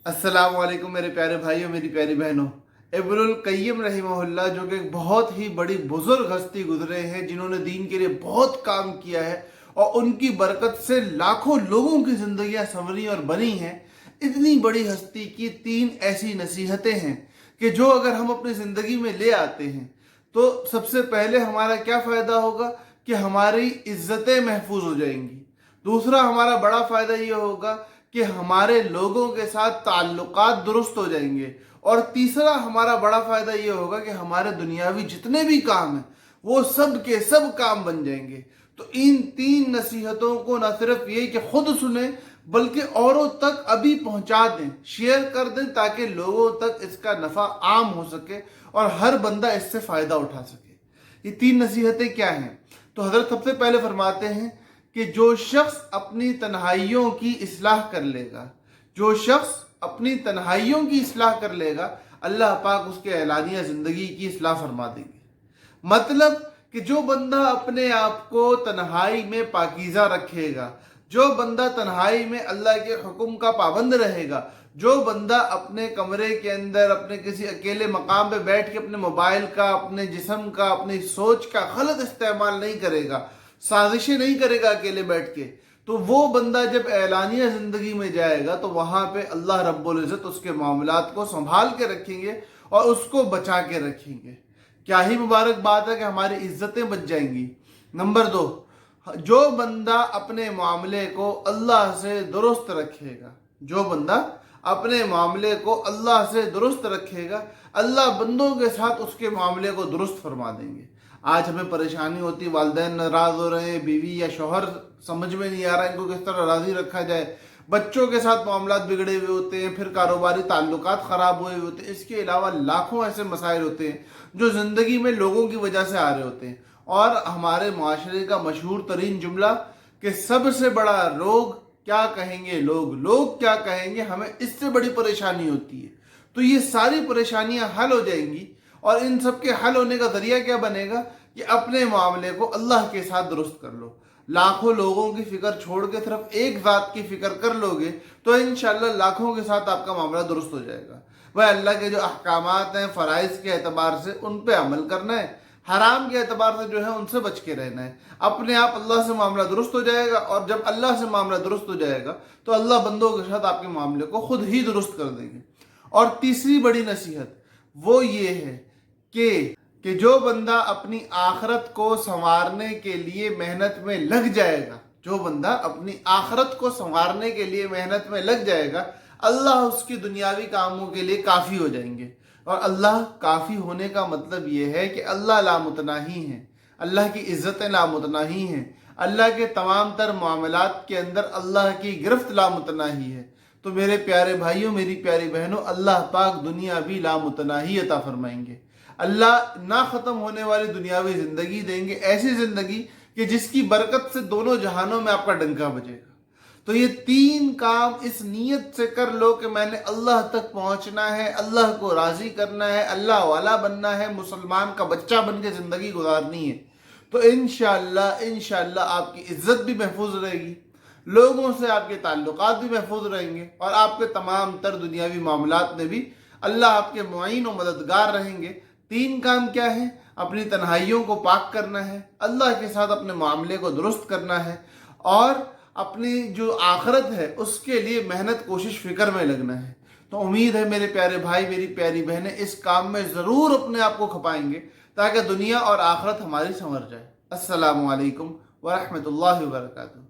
अस्सलाम वालेकुम मेरे प्यारे भाइयों, मेरी प्यारी बहनों। इब्नुल क़य्यिम रहमहुल्लाह जो कि एक बहुत ही बड़ी बुजुर्ग हस्ती गुजरे हैं, जिन्होंने दीन के लिए बहुत काम किया है और उनकी बरकत से लाखों लोगों की ज़िंदगियाँ संवरी और बनी हैं। इतनी बड़ी हस्ती की 3 ऐसी नसीहतें हैं कि जो अगर हम अपनी ज़िंदगी में ले आते हैं तो सबसे पहले हमारा क्या फ़ायदा होगा कि हमारी इज़्ज़तें महफूज हो जाएंगी। दूसरा हमारा बड़ा फ़ायदा ये होगा कि हमारे लोगों के साथ ताल्लुकात दुरुस्त हो जाएंगे। और तीसरा हमारा बड़ा फ़ायदा ये होगा कि हमारे दुनियावी जितने भी काम हैं वो सब के सब काम बन जाएंगे। तो इन 3 नसीहतों को न सिर्फ ये कि खुद सुने बल्कि औरों तक अभी पहुंचा दें, शेयर कर दें, ताकि लोगों तक इसका नफ़ा आम हो सके और हर बंदा इससे फ़ायदा उठा सके। ये 3 नसीहतें क्या हैं? तो हज़रत सबसे पहले फरमाते हैं कि जो शख्स अपनी तन्हाइयों की इस्लाह कर लेगा, जो शख्स अपनी तन्हाइयों की इस्लाह कर लेगा, अल्लाह पाक उसके एलानिया ज़िंदगी की इस्लाह फरमा देंगे। मतलब कि जो बंदा अपने आप को तन्हाई में पाकीज़ा रखेगा, जो बंदा तन्हाई में अल्लाह के हुक्म का पाबंद रहेगा, जो बंदा अपने कमरे के अंदर अपने किसी अकेले मकाम पे बैठ के अपने मोबाइल का, अपने जिस्म का, अपनी सोच का गलत इस्तेमाल नहीं करेगा, साजिशें नहीं करेगा अकेले बैठ के, तो वो बंदा जब एलानिया ज़िंदगी में जाएगा तो वहाँ पे अल्लाह रब्बुल इज़्ज़त उसके मामलात को संभाल के रखेंगे और उसको बचा के रखेंगे। क्या ही मुबारक बात है कि हमारी इज़्ज़तें बच जाएंगी। नंबर 2, जो बंदा अपने मामले को अल्लाह से दुरुस्त रखेगा, जो बंदा अपने मामले को अल्लाह से दुरुस्त रखेगा, अल्लाह बंदों के साथ उसके मामले को दुरुस्त फरमा देंगे। आज हमें परेशानी होती है, वालिदैन नाराज़ हो रहे हैं, बीवी या शौहर समझ में नहीं आ रहा इनको किस तरह राज़ी रखा जाए, बच्चों के साथ मामलात बिगड़े हुए होते हैं, फिर कारोबारी ताल्लुकात ख़राब हुए होते हैं। इसके अलावा लाखों ऐसे मसाइल होते हैं जो ज़िंदगी में लोगों की वजह से आ रहे होते हैं। और हमारे माशरे का मशहूर तरीन जुमला कि सबसे बड़ा रोग क्या कहेंगे लोग, लोग क्या कहेंगे, हमें इससे बड़ी परेशानी होती है। तो ये सारी परेशानियां हल हो जाएंगी और इन सब के हल होने का जरिया क्या बनेगा कि अपने मामले को अल्लाह के साथ दुरुस्त कर लो। लाखों लोगों की फिक्र छोड़ के सिर्फ एक ज़ात की फिक्र कर लोगे तो इंशाअल्लाह लाखों के साथ आपका मामला दुरुस्त हो जाएगा। वह अल्लाह के जो अहकामात हैं फ़राइज़ के एतबार से उन पर अमल करना है, हराम के एतबार से जो है उनसे बच के रहना है। अपने आप अल्लाह से मामला दुरुस्त हो जाएगा और जब अल्लाह से मामला दुरुस्त हो जाएगा तो अल्लाह बंदों के साथ आपके मामले को खुद ही दुरुस्त कर देंगे। और तीसरी बड़ी नसीहत वो ये है कि जो बंदा अपनी आखरत को संवारने के लिए मेहनत में लग जाएगा, जो बंदा अपनी आखरत को संवारने के लिए मेहनत में लग जाएगा, अल्लाह उसकी दुनियावी कामों के लिए काफ़ी हो जाएंगे। और अल्लाह काफ़ी होने का मतलब ये है कि अल्लाह लामुतनाही है, अल्लाह की इज़्ज़तें लामुतनाही हैं, अल्लाह के तमाम तर मामलात के अंदर अल्लाह की गिरफ्त लामुतनाही है। तो मेरे प्यारे भाइयों, मेरी प्यारी बहनों, अल्लाह पाक दुनिया भी लामुतनाही अता फरमाएंगे। अल्लाह ना ख़त्म होने वाली दुनियावी ज़िंदगी देंगे, ऐसी ज़िंदगी कि जिसकी बरकत से दोनों जहानों में आपका डंका बजेगा। तो ये 3 काम इस नीयत से कर लो कि मैंने अल्लाह तक पहुंचना है, अल्लाह को राज़ी करना है, अल्लाह वाला बनना है, मुसलमान का बच्चा बन के ज़िंदगी गुजारनी है। तो इंशाअल्लाह आपकी इज़्ज़त भी महफूज रहेगी, लोगों से आपके ताल्लुकात भी महफूज रहेंगे और आपके तमाम तर दुनियावी मामलात में भी अल्लाह आपके मुईन और मददगार रहेंगे। 3 काम क्या है? अपनी तन्हाइयों को पाक करना है, अल्लाह के साथ अपने मामले को दुरुस्त करना है और अपनी जो आखरत है उसके लिए मेहनत, कोशिश, फिक्र में लगना है। तो उम्मीद है मेरे प्यारे भाई, मेरी प्यारी बहनें इस काम में ज़रूर अपने आप को खपाएंगे ताकि दुनिया और आखरत हमारी संवर जाए। अस्सलामु अलैकुम व रहमतुल्लाहि व बरकातुहू।